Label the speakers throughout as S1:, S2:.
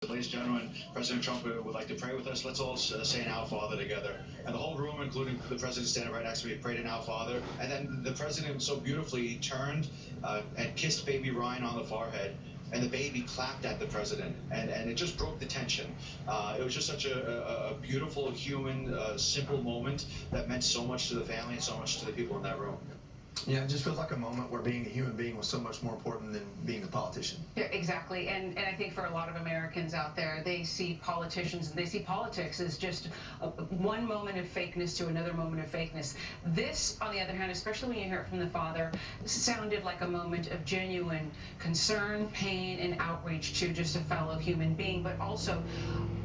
S1: Ladies and gentlemen, President Trump would like to pray with us. Let's all say an Our Father together. And the whole room, including the president standing right next to me, prayed an Our Father. And then the president so beautifully turned and kissed baby Ryan on the forehead. And the baby clapped at the president, and it just broke the tension. It was just such a beautiful, human, simple moment that meant so much to the family and so much to the people in that room.
S2: Yeah, it just feels like a moment where being a human being was so much more important than being a politician.
S3: Yeah, exactly. And I think for a lot of Americans out there, they see politicians and they see politics as just one moment of fakeness to another moment of fakeness. This, on the other hand, especially when you hear it from the father, sounded like a moment of genuine concern, pain, and outreach to just a fellow human being. But also,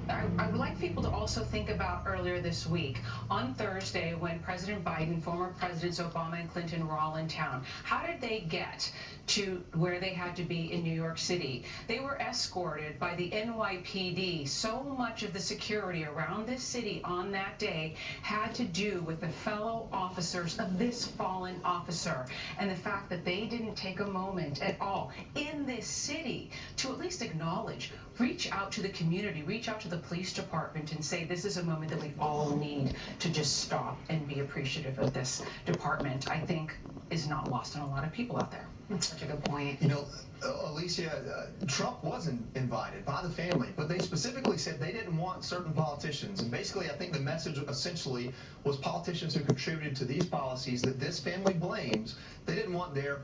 S3: I would like people to also think about earlier this week, on Thursday, when President Biden, former Presidents Obama and Clinton were all in town. How did they get to where they had to be in New York City? They were escorted by the NYPD. So much of the security around this city on that day had to do with the fellow officers of this fallen officer, and the fact that they didn't take a moment at all in this city to at least acknowledge, reach out to the community, reach out to the police department and say, this is a moment that we all need to just stop and be appreciative of this department, I think is not lost on a lot of people out there. That's such a good point.
S2: You know, Alicia, Trump wasn't invited by the family, but they specifically said they didn't want certain politicians. And basically, I think the message essentially was politicians who contributed to these policies that this family blames, they didn't want there.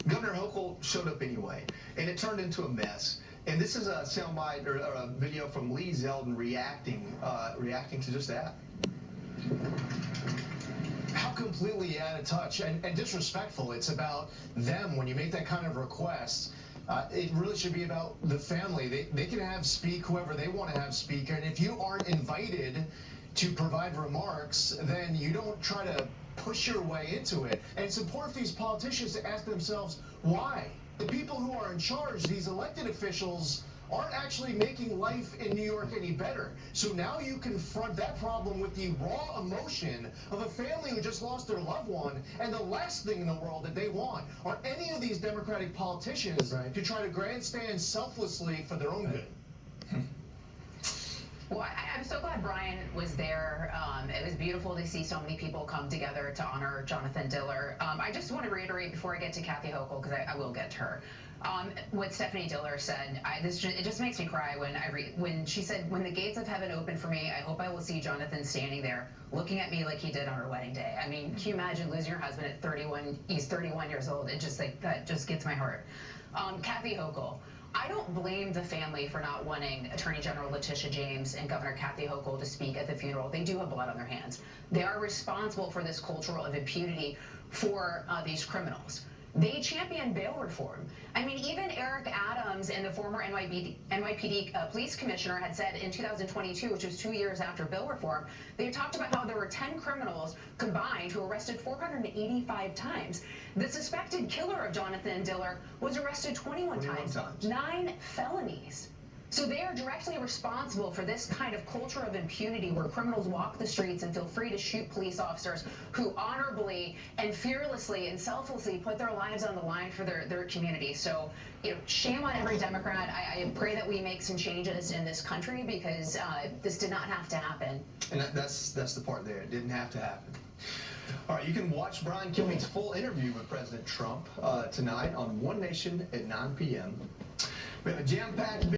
S2: Governor Hochul showed up anyway, and it turned into a mess. And this is a soundbite or a video from Lee Zeldin reacting to just that.
S4: How completely out of touch and disrespectful. It's about them when you make that kind of request. It really should be about the family. They can speak whoever they want to have speak, and if you aren't invited to provide remarks, then you don't try to push your way into it. And it's important for these politicians to ask themselves why. The people who are in charge, these elected officials, aren't actually making life in New York any better. So now you confront that problem with the raw emotion of a family who just lost their loved one, and the last thing in the world that they want are any of these Democratic politicians to try to grandstand selflessly for their own good.
S5: Well, I'm so glad Brian was there. It was beautiful to see so many people come together to honor Jonathan Diller. I just want to reiterate before I get to Kathy Hochul, because I will get to her, what Stephanie Diller said. It just makes me cry when she said, "When the gates of heaven open for me, I hope I will see Jonathan standing there, looking at me like he did on our wedding day." I mean, can you imagine losing your husband at 31? He's 31 years old. It just that just gets my heart. Kathy Hochul. I don't blame the family for not wanting Attorney General Letitia James and Governor Kathy Hochul to speak at the funeral. They do have blood on their hands. They are responsible for this culture of impunity for these criminals. They champion bail reform. I mean, even Eric Adams and the former NYPD police commissioner had said in 2022, which was 2 years after bail reform, they talked about how there were 10 criminals combined who arrested 485 times. The suspected killer of Jonathan Diller was arrested 21 times. 9 felonies. So they are directly responsible for this kind of culture of impunity where criminals walk the streets and feel free to shoot police officers who honorably and fearlessly and selflessly put their lives on the line for their community. So, you know, shame on every Democrat. I pray that we make some changes in this country because this did not have to happen.
S2: And that's the part there. It didn't have to happen. All right, you can watch Brian Kilmeade's full interview with President Trump tonight on One Nation at 9 p.m. We have a jam-packed